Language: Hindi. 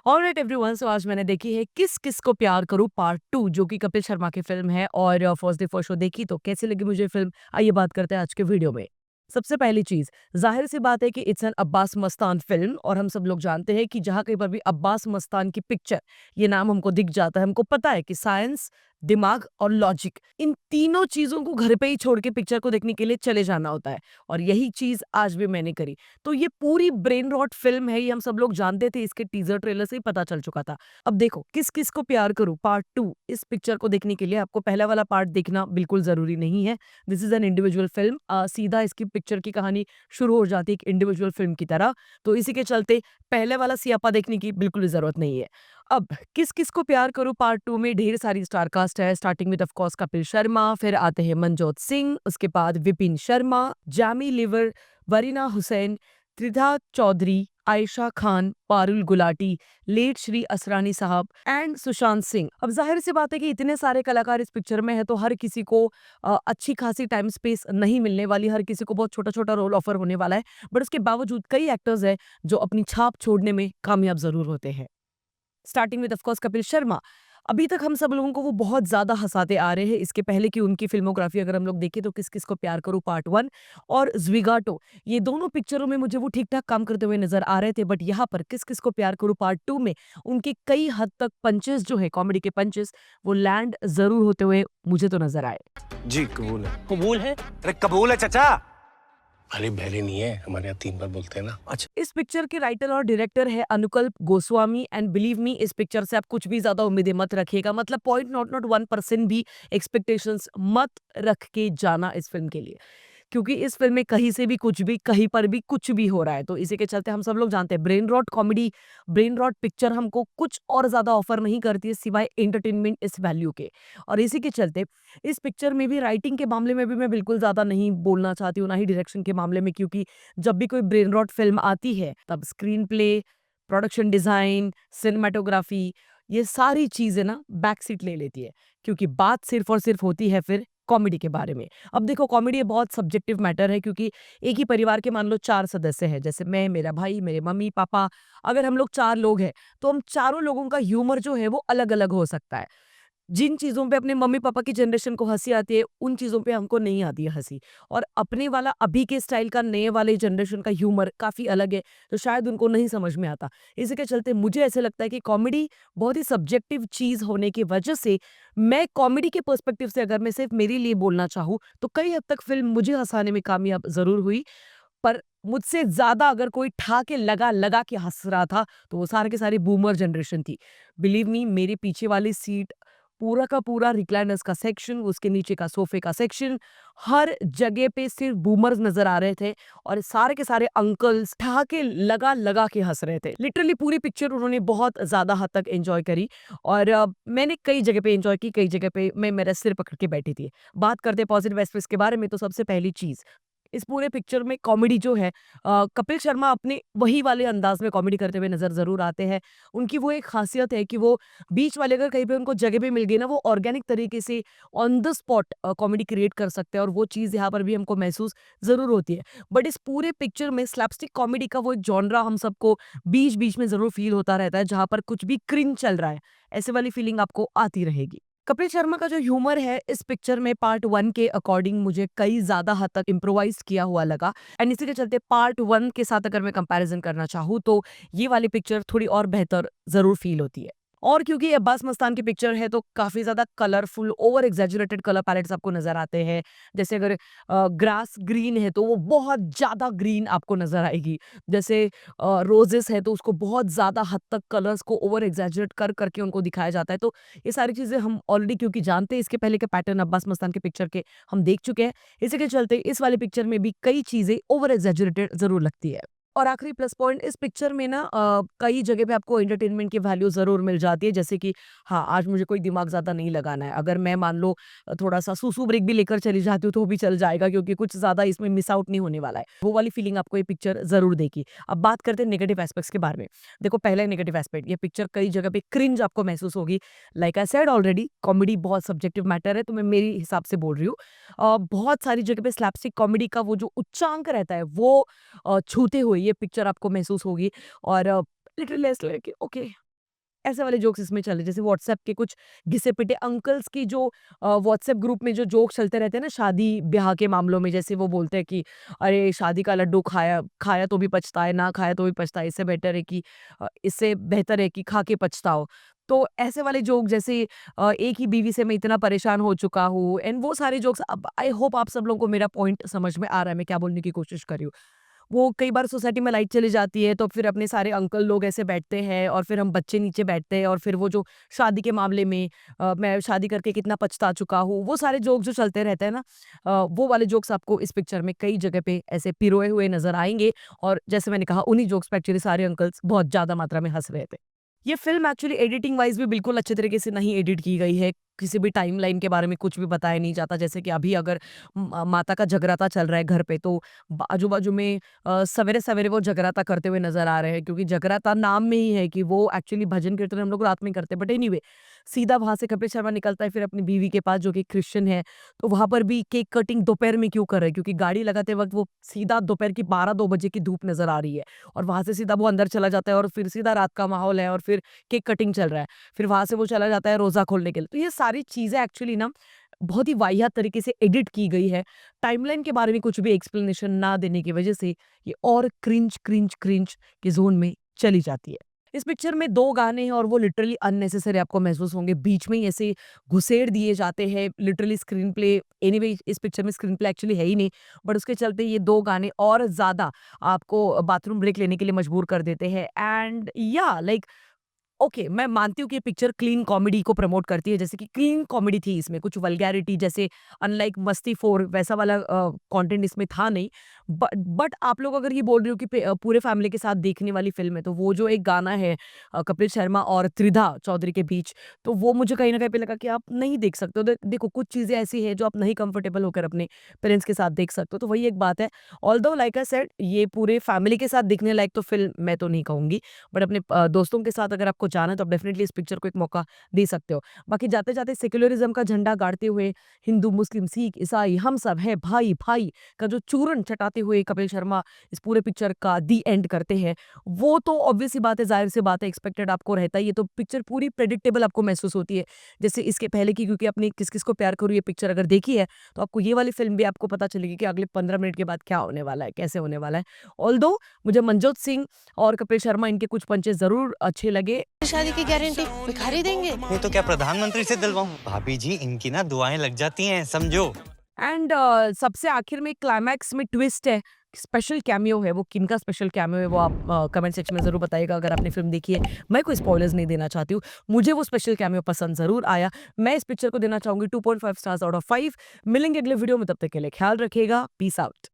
ऑलराइट एवरीवन, सो आज मैंने देखी है किस किस को प्यार करूं पार्ट 2, जो कि कपिल शर्मा की फिल्म है। और फर्स्ट डे फर्स्ट शो देखी तो कैसी लगी मुझे फिल्म, आइए बात करते हैं आज के वीडियो में। सबसे पहली चीज, जाहिर सी बात है कि it's an Abbas Mastan film, और हम सब लोग जानते हैं कि जहां कहीं पर भी अब्बास मस्तान की पिक्चर ये नाम हमको दिख जाता है, हमको पता है कि साइंस, दिमाग और लॉजिक, इन तीनों चीजों को घर पे ही छोड़ के पिक्चर को देखने के लिए चले जाना होता है। और यही चीज आज भी मैंने करी। तो ये पूरी ब्रेन रॉट फिल्म है, ये हम सब लोग जानते थे, इसके टीजर ट्रेलर से ही पता चल चुका था। अब देखो, किस किस को प्यार करूं पार्ट 2, इस पिक्चर को देखने के लिए आपको पहला वाला पार्ट देखना बिल्कुल जरूरी नहीं है। This is an individual film, सीधा इसकी पिक्चर की कहानी शुरू हो जाती है एक इंडिविजुअल फिल्म की तरह। तो इसी के चलते पहले वाला सियापा देखने की बिल्कुल भी जरूरत नहीं है। अब किस किस को प्यार करूं पार्ट 2 में ढेर सारी स्टार कास्ट है, starting with of course Kapil Sharma, फिर आते हैं मनजोत सिंह, उसके बाद विपिन शर्मा, जामी लिवर, वरीना हुसैन, त्रिधा चौधरी, आयशा खान, पारुल गुलाटी, लेट श्री असरानी साहब एंड सुशांत सिंह। अब जाहिर सी बात है कि इतने सारे कलाकार इस पिक्चर में है, तो हर किसी को अच्छी खासी टाइम स्पेस नहीं मिलने वाली, हर किसी को बहुत छोटा छोटा रोल ऑफर होने वाला है। बट उसके बावजूद कई एक्टर्स हैं जो अपनी छाप छोड़ने में कामयाब जरूर होते हैं। Starting with of course Kapil Sharma. अभी तक हम सब लोगों को वो बहुत ज्यादा हंसाते आ रहे हैं। इसके पहले की उनकी फिल्मोग्राफी अगर हम लोग देखें तो किस किस को प्यार करूं पार्ट 1 और ज्विगाटो, ये दोनों पिक्चरों में मुझे वो ठीक ठाक काम करते हुए नजर आ रहे थे। बट यहाँ पर किस किस को प्यार करूं पार्ट 2 में उनके कई हद तक पंचेस जो है, कॉमेडी के पंचेस, वो लैंड जरूर होते हुए मुझे तो नजर आए। जी कबूल है। कबूल है। अरे कबूल है चाचा। अरे बहरे नहीं है, हमारे यहाँ 3 बार बोलते हैं ना। अच्छा। इस पिक्चर के राइटर और डायरेक्टर है अनुकल्प गोस्वामी, एंड बिलीव मी, इस पिक्चर से आप कुछ भी ज्यादा उम्मीदें मत रखिएगा। मतलब पॉइंट नॉट नॉट 1% भी एक्सपेक्टेशंस मत रख के जाना इस फिल्म के लिए, क्योंकि इस फिल्म में कहीं से भी कुछ भी, कहीं पर भी कुछ भी हो रहा है। तो इसी के चलते हम सब लोग जानते हैं brain rot comedy, brain rot picture हमको कुछ और ज्यादा ऑफर नहीं करती है सिवाय एंटरटेनमेंट इस वैल्यू के। और इसी के चलते इस पिक्चर में भी राइटिंग के मामले में भी मैं बिल्कुल ज्यादा नहीं बोलना चाहती हूँ, ना ही डायरेक्शन के मामले में, क्योंकि जब भी कोई ब्रेन रॉट फिल्म आती है तब screen play, production design, cinematography, ये सारी चीजें ना बैक सीट ले लेती है, क्योंकि बात सिर्फ और सिर्फ होती है फिर कॉमेडी के बारे में। अब देखो, कॉमेडी बहुत सब्जेक्टिव मैटर है, क्योंकि एक ही परिवार के मान लो 4 सदस्य हैं, जैसे मैं, मेरा भाई, मेरे मम्मी पापा। अगर हम लोग 4 लोग हैं, तो हम चारों लोगों का ह्यूमर जो है वो अलग अलग हो सकता है। जिन चीज़ों पे अपने मम्मी-पापा की जनरेशन को हँसी आती है, उन चीज़ों पे हमको नहीं आती है हँसी। और अपने वाला अभी के स्टाइल का, नए वाले जनरेशन का ह्यूमर काफ़ी अलग है, तो शायद उनको नहीं समझ में आता। इसी के चलते मुझे ऐसा लगता है कि कॉमेडी बहुत ही सब्जेक्टिव चीज़ होने की वजह से, मैं कॉमेडी के पर्सपेक्टिव से अगर मैं सिर्फ़ मेरे लिए बोलना चाहूँ, तो कई हद तक फ़िल्म मुझे हँसाने में कामयाब ज़रूर हुई। पर मुझसे ज़्यादा अगर कोई ठा के लगा के हँस रहा था, तो वो सारे के सारे बूमर जनरेशन थी। बिलीव मी, मेरे पीछे वाली सीट, पूरा का पूरा रिक्लाइनर्स का सेक्शन, उसके नीचे का सोफे का सेक्शन, हर जगह पे सिर्फ बूमर्स नज़र आ रहे थे, और सारे के सारे अंकल्स ठा के लगा के हँस रहे थे। लिटरली पूरी पिक्चर उन्होंने बहुत ज़्यादा हद तक एन्जॉय करी। और मैंने कई जगह पे एन्जॉय की, कई जगह पे मैं मेरा सिर पकड़ के बैठी थी। बात करते हैं पॉजिटिव एस्पेक्ट्स के बारे में, तो सबसे पहली चीज़, इस पूरे पिक्चर में कॉमेडी जो है, कपिल शर्मा अपने वही वाले अंदाज में कॉमेडी करते हुए नज़र ज़रूर आते हैं। उनकी वो एक ख़ासियत है कि वो बीच वाले, अगर कहीं पे उनको जगह पे मिल गई ना, वो ऑर्गेनिक तरीके से on the spot comedy create कर सकते हैं, और वो चीज़ यहाँ पर भी हमको महसूस ज़रूर होती है। बट इस पूरे पिक्चर में स्लैपस्टिक कॉमेडी का वो एक जॉनरा हम सबको बीच-बीच में ज़रूर फ़ील होता रहता है, जहाँ पर कुछ भी क्रिंज चल रहा है, ऐसे वाली फीलिंग आपको आती रहेगी। कपिल शर्मा का जो ह्यूमर है इस पिक्चर में पार्ट 1 के अकॉर्डिंग मुझे कई ज़्यादा हद तक इम्प्रोवाइज़ किया हुआ लगा, एंड इसी के चलते पार्ट 1 के साथ अगर मैं कंपैरिज़न करना चाहूँ, तो ये वाली पिक्चर थोड़ी और बेहतर ज़रूर फ़ील होती है। और क्योंकि ये अब्बास मस्तान की पिक्चर है, तो काफ़ी ज़्यादा कलरफुल, ओवर एक्ज़ैजरेटेड कलर पैलेट्स आपको नज़र आते हैं। जैसे अगर ग्रास ग्रीन है, तो वो बहुत ज़्यादा ग्रीन आपको नज़र आएगी। जैसे रोज़ेस है, तो उसको बहुत ज़्यादा हद तक कलर्स को ओवर एक्ज़ैजरेट कर करके उनको दिखाया जाता है। तो ये सारी चीज़ें हम ऑलरेडी क्योंकि जानते हैं, इसके पहले के पैटर्न अब्बास मस्तान के पिक्चर के हम देख चुके हैं। इसी के चलते इस वाली पिक्चर में भी कई चीज़ें ओवर एक्ज़ैजरेटेड ज़रूर लगती है। और आखिरी प्लस पॉइंट, इस पिक्चर में ना कई जगह पे आपको एंटरटेनमेंट की वैल्यू ज़रूर मिल जाती है। जैसे कि हाँ, आज मुझे कोई दिमाग ज़्यादा नहीं लगाना है। अगर मैं मान लो थोड़ा-सा सूसू ब्रेक भी लेकर चली जाती हूँ, तो भी चल जाएगा, क्योंकि कुछ ज़्यादा इसमें मिस आउट नहीं होने वाला है। वो वाली फीलिंग आपको ये पिक्चर ज़रूर देगी। अब बात करते हैं नेगेटिव एस्पेक्ट्स के बारे में। देखो, पहला नेगेटिव एस्पेक्ट, ये पिक्चर कई जगह पे क्रिंज आपको महसूस होगी। Like I said already, comedy बहुत सब्जेक्टिव मैटर है, तो मैं मेरे हिसाब से बोल रही हूँ। बहुत सारी जगह पे स्लैपस्टिक कॉमेडी का वो जो उच्चांक रहता है, वो छूते हुए ये पिक्चर आपको महसूस होगी। और लिटिल लेस लाइक ओके, ऐसे वाले जोक्स इसमें चले, जैसे व्हाट्सएप के कुछ घिसे-पिटे अंकल्स की जो व्हाट्सएप ग्रुप में जो जोक चलते रहते हैं ना शादी-ब्याह के मामलों में, जैसे वो बोलते हैं कि अरे शादी का लड्डू खाया खाया तो भी पछताए, ना खाया तो भी पछताए, इससे बेहतर है कि खा के पछताओ। तो ऐसे वाले जोक जैसे एक ही बीवी से मैं इतना परेशान हो चुका हूँ एंड वो सारे जोक्स, अब आई होप आप सब लोगों को मेरा पॉइंट समझ में आ रहा है, मैं क्या बोलने की कोशिश कर रही हूँ। वो कई बार सोसाइटी में लाइट चली जाती है तो फिर अपने सारे अंकल लोग ऐसे बैठते हैं और फिर हम बच्चे नीचे बैठते हैं और फिर वो जो शादी के मामले में मैं शादी करके कितना पछता चुका हूँ, वो सारे जोक जो चलते रहते हैं ना, वो वाले जोक्स आपको इस पिक्चर में कई जगह पे ऐसे पिरोए हुए नजर आएंगे। और जैसे मैंने कहा, उन्हीं जोक्स पे एक्चुअली सारे अंकल्स बहुत ज्यादा मात्रा में हंस रहे थे। ये फ़िल्म एक्चुअली एडिटिंग वाइज़ भी बिल्कुल अच्छे तरीके से नहीं एडिट की गई है। किसी भी टाइमलाइन के बारे में कुछ भी बताया नहीं जाता। जैसे कि अभी अगर माता का जगराता चल रहा है घर पे, तो आजू-बाजू में सवेरे-सवेरे वो जगराता करते हुए नज़र आ रहे हैं, क्योंकि जगराता नाम में ही है कि वो एक्चुअली भजन कीर्तन हम लोग रात में करते हैं। बट एनीवे, सीधा वहाँ से कपिल शर्मा निकलता है फिर अपनी बीवी के पास जो कि क्रिश्चियन है। तो वहाँ पर भी केक कटिंग दोपहर में क्यों कर रहे हैं? क्योंकि गाड़ी लगाते वक़्त वो सीधा दोपहर की 12-2 बजे की धूप नज़र आ रही है और वहाँ से सीधा वो अंदर चला जाता है और फिर सीधा रात का माहौल है और फिर केक कटिंग चल रहा है। फिर वहाँ से वो चला जाता है रोज़ा खोलने के लिए। तो ये सारी चीज़ें एक्चुअली ना बहुत ही वाहियात तरीके से एडिट की गई है। टाइमलाइन के बारे में कुछ भी एक्सप्लेनेशन ना देने की वज़ह से ये और क्रिंज के ज़ोन में चली जाती है। इस पिक्चर में 2 गाने हैं और वो लिटरली अननेसेसरी आपको महसूस होंगे। बीच में ही ऐसे घुसेड़ दिए जाते हैं लिटरली स्क्रीन प्ले। एनीवे, इस पिक्चर में स्क्रीन प्ले एक्चुअली है ही नहीं, बट उसके चलते ये 2 गाने और ज़्यादा आपको बाथरूम ब्रेक लेने के लिए मजबूर कर देते हैं। एंड या लाइक ओके, मैं मानती हूँ कि ये पिक्चर क्लीन कॉमेडी को प्रमोट करती है, जैसे कि क्लीन कॉमेडी थी इसमें, कुछ वल्गैरिटी जैसे अनलाइक मस्ती 4 वैसा वाला कंटेंट इसमें था नहीं। बट आप लोग अगर ये बोल रहे हो कि पूरे फैमिली के साथ देखने वाली फ़िल्म है, तो वो जो एक गाना है कपिल शर्मा और त्रिधा चौधरी के बीच, तो वो मुझे कहीं न कहीं पे लगा कि आप नहीं देख सकते हो। देखो, कुछ चीज़ें ऐसी हैं जो आप नहीं कंफर्टेबल होकर अपने पेरेंट्स के साथ देख सकते हो, तो वही एक बात है। ऑल्दो लाइक आई सेड, ये पूरे फैमिली के साथ देखने लायक तो फ़िल्म मैं तो नहीं कहूँगी। बट अपने दोस्तों के साथ अगर आपको जाना है तो आप डेफिनेटली इस पिक्चर को एक मौका दे सकते हो। बाकी जाते-जाते सेक्युलरिज़्म का झंडा गाड़ते हुए हिंदू, मुस्लिम, सिख, ईसाई हम सब हैं भाई-भाई का जो चूरन चटाते हुए कपिल शर्मा इस पूरे पिक्चर का दी एंड करते हैं, वो तो ऑब्वियस सी बात है, ज़ाहिर-सी बात है, एक्सपेक्टेड आपको रहता ही है। तो पिक्चर पूरी प्रेडिक्टेबल आपको महसूस होती है। जैसे इसके पहले की, क्योंकि आपने किस-किस को प्यार करूँ ये पिक्चर अगर देखी है, तो आपको ये वाली फ़िल्म भी आपको पता चलेगी कि अगले 15 मिनट के बाद क्या होने वाला है, कैसे होने वाला है। ऑल्दो मुझे मनजोत सिंह और कपिल शर्मा इनके कुछ पंचेस ज़रूर अच्छे लगे। शादी की गारंटी भिखारी देंगे। नहीं तो क्या प्रधानमंत्री से दिलवाऊं? भाभी जी, इनकी ना दुआएं लग जाती हैं, समझो। एंड सबसे आखिर में क्लाइमैक्स में ट्विस्ट है, स्पेशल कैमियो है। वो किनका स्पेशल कैमियो है वो आप कमेंट सेक्शन में ज़रूर बताइएगा अगर आपने फ़िल्म देखी है। मैं कोई स्पॉयलर्स नहीं देना चाहती हूँ। मुझे वो स्पेशल कैमियो पसंद ज़रूर आया। मैं इस पिक्चर को देना चाहूँगी 2.5 स्टार्स आउट ऑफ 5। मिलेंगे अगले वीडियो में, तब तक के लिए ख्याल रखिएगा। Peace out.